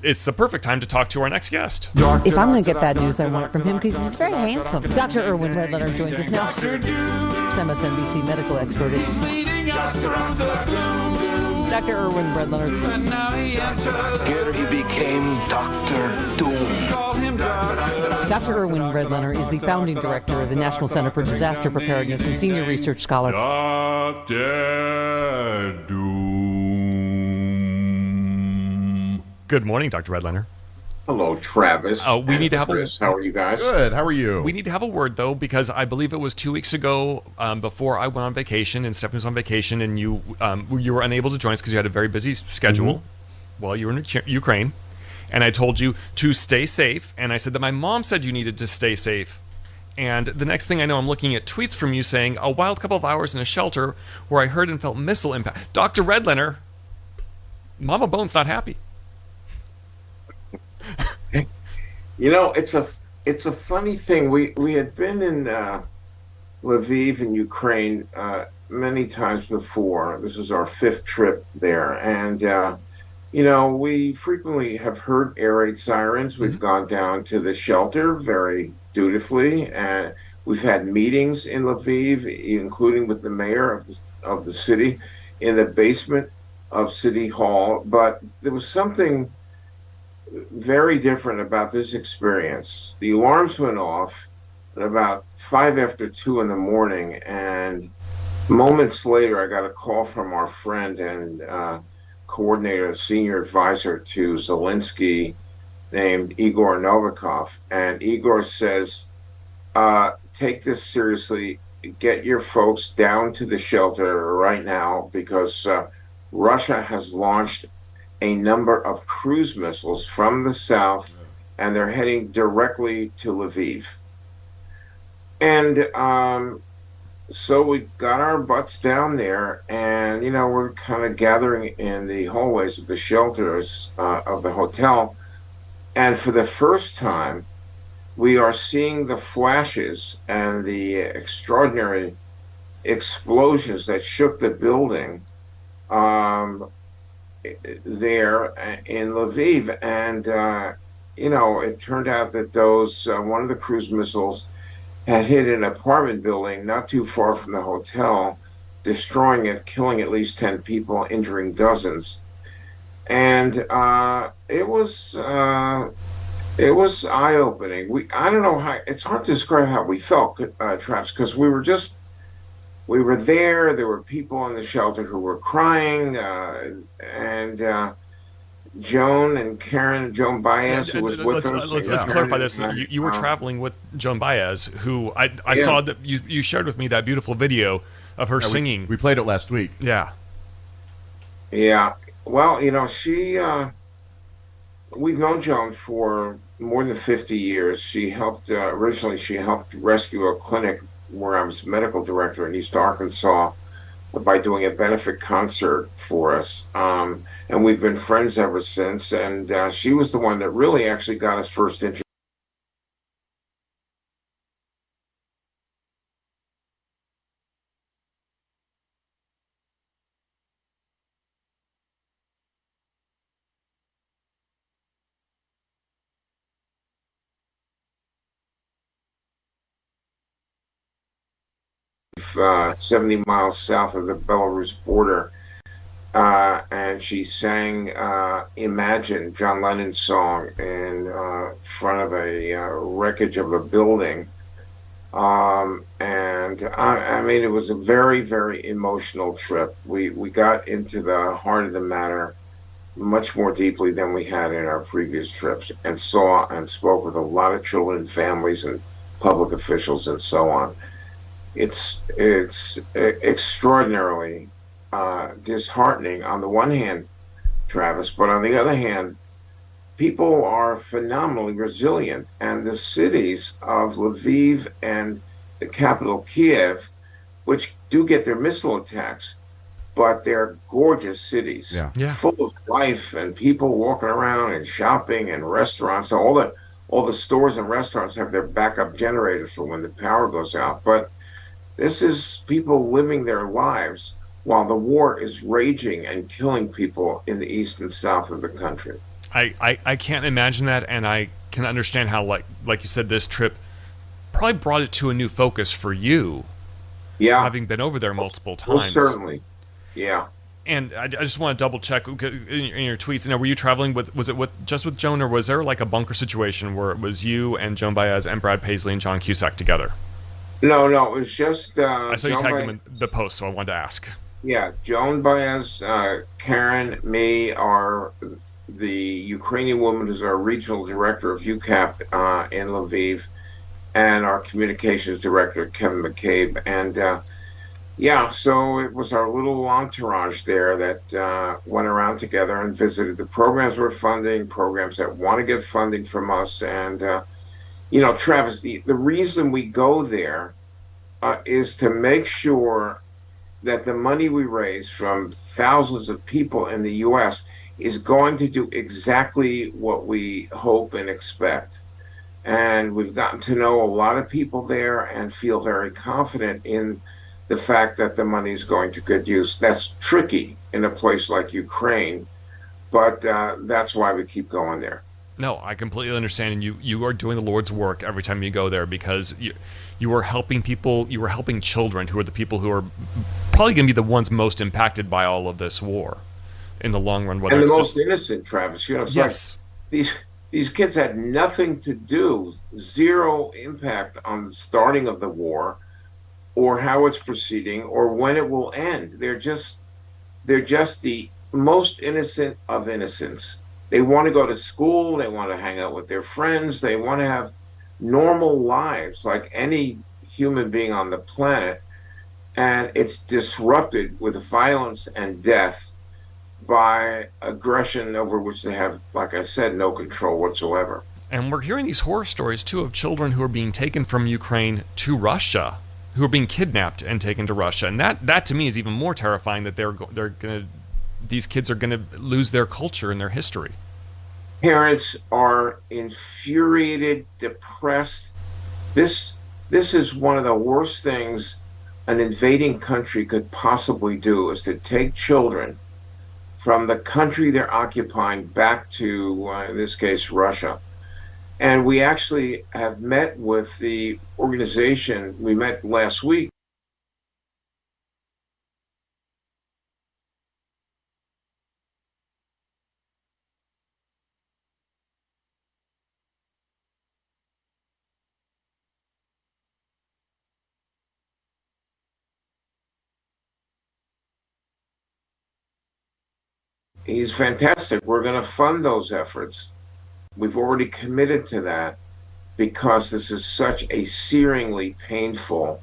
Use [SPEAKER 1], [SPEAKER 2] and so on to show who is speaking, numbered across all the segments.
[SPEAKER 1] it's the perfect time to talk to our next guest.
[SPEAKER 2] If I'm going to get bad news, I want it from him because he's very handsome. Dr. Irwin Redlenner joins us now. MSNBC medical expert. Dr. Irwin Redlenner.
[SPEAKER 3] Here he became Dr. Doom.
[SPEAKER 2] Dr. Irwin Redlenner is the founding director of the National Center for Disaster Preparedness and senior research scholar.
[SPEAKER 1] Dr. Doom. Good morning, Dr. Redlenner.
[SPEAKER 4] Hello, Travis.
[SPEAKER 1] We need to have
[SPEAKER 4] Chris. How are you guys?
[SPEAKER 5] Good. How are you?
[SPEAKER 1] We need to have a word, though, because I believe it was 2 weeks ago before I went on vacation, and Stephanie was on vacation, and you were unable to join us because you had a very busy schedule while you were in Ukraine. And I told you to stay safe, and I said that my mom said you needed to stay safe. And the next thing I know, I'm looking at tweets from you saying, a wild couple of hours in a shelter where I heard and felt missile impact. Dr. Redlenner, Mama Bone's not happy.
[SPEAKER 4] You know, it's a funny thing. We had been in Lviv in Ukraine many times before. This was our 5th trip there, and you know, we frequently have heard air raid sirens. We've gone down to the shelter very dutifully, and we've had meetings in Lviv, including with the mayor of the city, in the basement of City Hall. But there was something very different about this experience. The alarms went off at about 5 after 2 in the morning, and moments later I got a call from our friend and coordinator, senior advisor to Zelensky, named Igor Novikov. And Igor says, take this seriously, get your folks down to the shelter right now, because Russia has launched a number of cruise missiles from the south, and they're heading directly to Lviv. And so we got our butts down there, and, you know, we're kind of gathering in the hallways of the shelters of the hotel. And for the first time, we are seeing the flashes and the extraordinary explosions that shook the building there in Lviv. And, you know, it turned out that those, one of the cruise missiles had hit an apartment building not too far from the hotel, destroying it, killing at least 10 people, injuring dozens. And it was eye-opening. I don't know how, it's hard to describe how we felt, Travis, because we were there. There were people in the shelter who were crying, and Joan Baez, who was with us.
[SPEAKER 1] Let's clarify this. You were traveling with Joan Baez, who I saw that you shared with me that beautiful video of her singing.
[SPEAKER 5] We played it last week.
[SPEAKER 1] Yeah.
[SPEAKER 4] Yeah. Well, you know, we've known Joan for more than 50 years. She helped, originally she helped rescue a clinic where I was medical director in East Arkansas by doing a benefit concert for us. And we've been friends ever since. And she was the one that really actually got us first introduced. 70 miles south of the Belarus border, and she sang Imagine, John Lennon's song, in front of a wreckage of a building. And I mean, it was a very, very emotional trip. We got into the heart of the matter much more deeply than we had in our previous trips, and saw and spoke with a lot of children, families, and public officials, and so on. It's extraordinarily disheartening on the one hand, Travis, but on the other hand, people are phenomenally resilient, and the cities of Lviv and the capital Kiev, which do get their missile attacks, but they're gorgeous cities, full of life and people walking around and shopping and restaurants. So all the stores and restaurants have their backup generators for when the power goes out. But this is people living their lives while the war is raging and killing people in the east and south of the country.
[SPEAKER 1] I can't imagine that, and I can understand how, like you said, this trip probably brought it to a new focus for you,
[SPEAKER 4] Yeah,
[SPEAKER 1] having been over there multiple
[SPEAKER 4] most
[SPEAKER 1] times.
[SPEAKER 4] certainly. Yeah.
[SPEAKER 1] And I just want to double check in your tweets. Were you traveling was it just with Joan, or was there like a bunker situation where it was you and Joan Baez and Brad Paisley and John Cusack together?
[SPEAKER 4] No, no, it was just
[SPEAKER 1] I saw you
[SPEAKER 4] Joan
[SPEAKER 1] tagged
[SPEAKER 4] Baez.
[SPEAKER 1] them in the post, so I wanted to ask.
[SPEAKER 4] Yeah, Joan Baez, Karen, me are the Ukrainian woman who's our regional director of UCAP in Lviv, and our communications director, Kevin McCabe. And yeah, so it was our little entourage there that went around together and visited the programs we're funding, programs that want to get funding from us. And, Travis, the reason we go there is to make sure that the money we raise from thousands of people in the US is going to do exactly what we hope and expect. And we've gotten to know a lot of people there and feel very confident in the fact that the money is going to good use. That's tricky in a place like Ukraine, but that's why we keep going there.
[SPEAKER 1] No, I completely understand, and you are doing the Lord's work every time you go there, because you are helping people. You are helping children, who are the people who are probably going to be the ones most impacted by all of this war in the long run. Whether
[SPEAKER 4] And the
[SPEAKER 1] it's
[SPEAKER 4] most
[SPEAKER 1] just
[SPEAKER 4] innocent, Travis. It's
[SPEAKER 1] yes,
[SPEAKER 4] like these kids had nothing to do, zero impact on the starting of the war, or how it's proceeding, or when it will end. They're just the most innocent of innocents. They want to go to school, they want to hang out with their friends, they want to have normal lives like any human being on the planet, and it's disrupted with violence and death by aggression over which they have, like I said, no control whatsoever.
[SPEAKER 1] and we're hearing these horror stories too of children who are being taken from Ukraine to Russia, who are being kidnapped and taken to Russia, and that to me is even more terrifying. That these kids are gonna lose their culture and their history.
[SPEAKER 4] Parents are infuriated, depressed. This is one of the worst things an invading country could possibly do, is to take children from the country they're occupying back to, in this case, Russia. And we actually have met with the organization. We met last week. He's fantastic. We're going to fund those efforts. We've already committed to that because this is such a searingly painful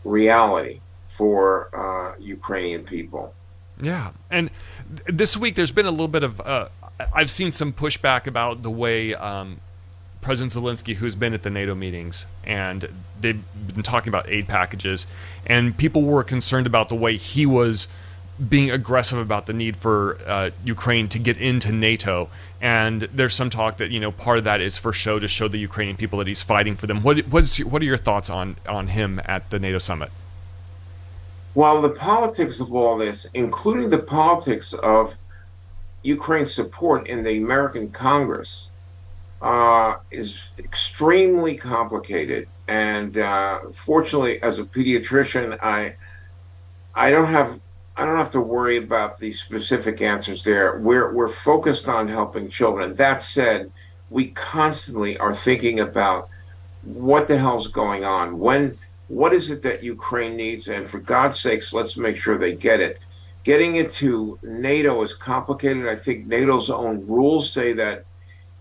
[SPEAKER 4] reality for Ukrainian people.
[SPEAKER 1] Yeah, and this week there's been a little bit of I've seen some pushback about the way President Zelensky, who's been at the NATO meetings, and they've been talking about aid packages, and people were concerned about the way he was being aggressive about the need for Ukraine to get into NATO. And there's some talk that part of that is for show, to show the Ukrainian people that he's fighting for them. What are your thoughts on him at the NATO summit?
[SPEAKER 4] Well, the politics of all this, including the politics of Ukraine's support in the American Congress, is extremely complicated. And fortunately, as a pediatrician, I don't have to worry about the specific answers there. We're focused on helping children. That said, we constantly are thinking about what the hell's going on. What is it that Ukraine needs? And for God's sakes, let's make sure they get it. Getting into NATO is complicated. I think NATO's own rules say that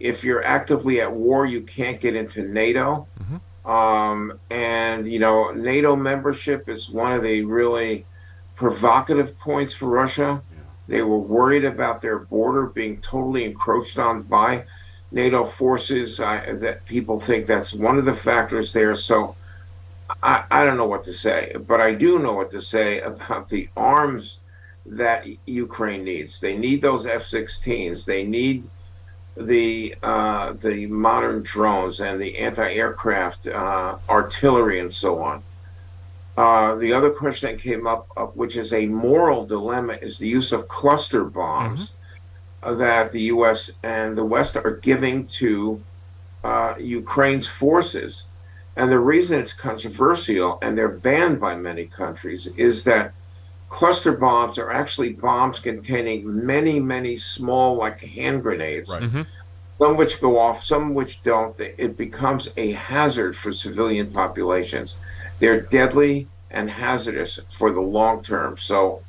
[SPEAKER 4] if you're actively at war, you can't get into NATO. And NATO membership is one of the really provocative points for Russia. They were worried about their border being totally encroached on by NATO forces. That people think that's one of the factors there. So I don't know what to say, but I do know what to say about the arms that Ukraine needs. They need those F-16s. They need the modern drones and the anti-aircraft artillery and so on. The other question that came up, which is a moral dilemma, is the use of cluster bombs. that the U.S. and the West are giving to Ukraine's forces. And the reason it's controversial and they're banned by many countries is that cluster bombs are actually bombs containing many, many small, like hand grenades,
[SPEAKER 5] Right.
[SPEAKER 1] Mm-hmm.
[SPEAKER 4] some which go off, some which don't. It becomes a hazard for civilian populations. They're deadly and hazardous for the long term. So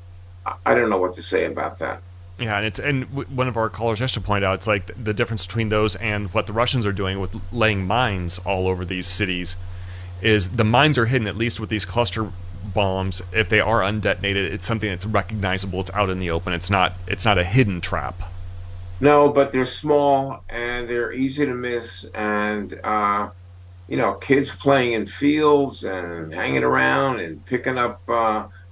[SPEAKER 4] I don't know what to say about that.
[SPEAKER 1] Yeah, and one of our callers yesterday pointed out it's like the difference between those and what the Russians are doing with laying mines all over these cities is the mines are hidden, at least with these cluster bombs. If they are undetonated, it's something that's recognizable. It's out in the open. It's not a hidden trap.
[SPEAKER 4] No, but they're small and they're easy to miss. And, kids playing in fields and hanging around and picking up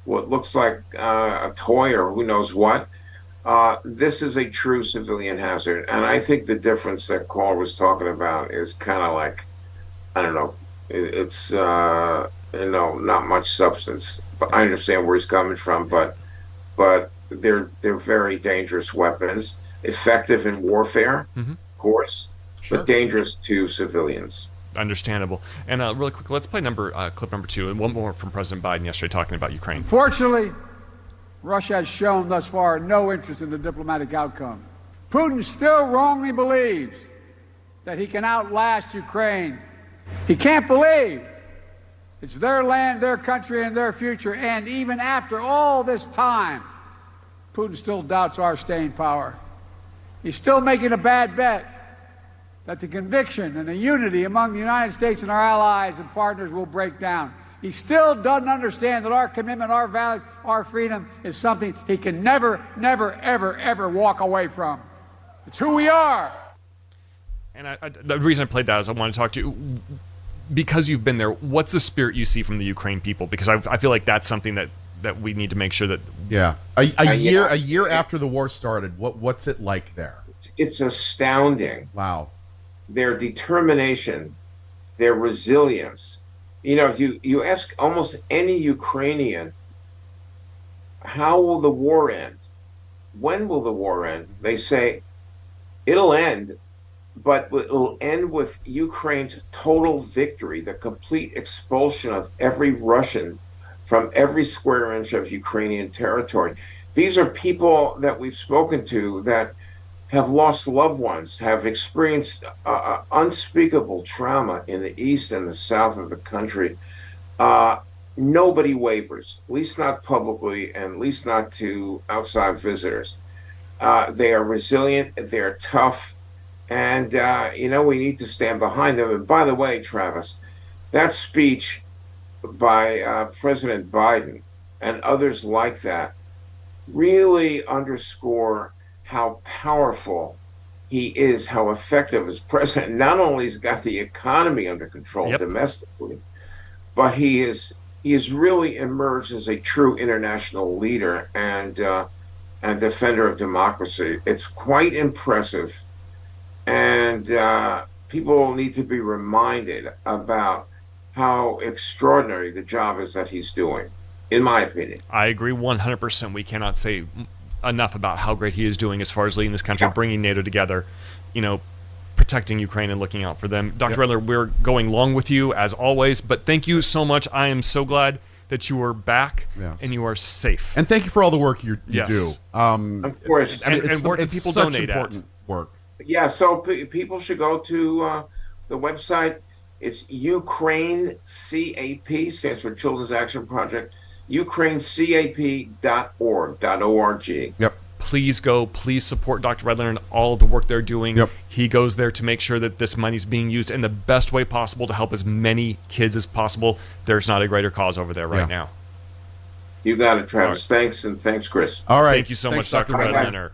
[SPEAKER 4] what looks like a toy or who knows what. This is a true civilian hazard. And I think the difference that Carl was talking about is kind of like, I don't know, it's, not much substance. But I understand where he's coming from, but they're very dangerous weapons, effective in warfare, of course,
[SPEAKER 5] Sure.
[SPEAKER 4] but dangerous to civilians.
[SPEAKER 1] Understandable. And really quick, let's play clip number 2, and one more from President Biden yesterday talking about Ukraine.
[SPEAKER 6] Fortunately, Russia has shown thus far no interest in the diplomatic outcome. Putin still wrongly believes that he can outlast Ukraine. He can't believe it's their land, their country, and their future. And even after all this time, Putin still doubts our staying power. He's still making a bad bet that the conviction and the unity among the United States and our allies and partners will break down. He still doesn't understand that our commitment, our values, our freedom is something he can never, never, ever, ever walk away from. It's who we are.
[SPEAKER 1] And the reason I played that is I want to talk to you, because you've been there, what's the spirit you see from the Ukraine people? Because I feel like that's something that we need to make sure that...
[SPEAKER 5] Yeah. A year after the war started, what's it like there?
[SPEAKER 4] It's astounding.
[SPEAKER 5] Wow.
[SPEAKER 4] Their determination, their resilience. You ask almost any Ukrainian, how will the war end? When will the war end? They say, it'll end, but it'll end with Ukraine's total victory, the complete expulsion of every Russian from every square inch of Ukrainian territory. These are people that we've spoken to that have lost loved ones, have experienced unspeakable trauma in the east and the south of the country. Nobody wavers, at least not publicly, and at least not to outside visitors. They are resilient, they're tough, and, we need to stand behind them. And by the way, Travis, that speech by President Biden and others like that really underscore how powerful he is, how effective as president. Not only has got the economy under control domestically, but he has really emerged as a true international leader and defender of democracy. It's quite impressive, and people need to be reminded about how extraordinary the job is that he's doing, in my opinion.
[SPEAKER 1] I agree 100%. We cannot say enough about how great he is doing as far as leading this country, bringing NATO together, protecting Ukraine and looking out for them. Dr. Redlenner, we're going long with you as always, but thank you so much. I am so glad that you are back and you are safe.
[SPEAKER 5] And thank you for all the work you do.
[SPEAKER 4] Of course.
[SPEAKER 1] And where can people
[SPEAKER 5] such
[SPEAKER 1] donate
[SPEAKER 5] important
[SPEAKER 1] at?
[SPEAKER 5] work.
[SPEAKER 4] Yeah, so people should go to the website. It's Ukraine CAP, stands for Children's Action Project, ukrainecap.org.
[SPEAKER 5] Yep.
[SPEAKER 1] Please go. Please support Dr. Redlenner and all of the work they're doing.
[SPEAKER 5] Yep.
[SPEAKER 1] He goes there to make sure that this money is being used in the best way possible to help as many kids as possible. There's not a greater cause over there right now.
[SPEAKER 4] You got it, Travis. Thanks, and thanks, Chris.
[SPEAKER 5] All right.
[SPEAKER 1] Thank you so much, Dr.
[SPEAKER 5] Redlenner.
[SPEAKER 1] Redlenner.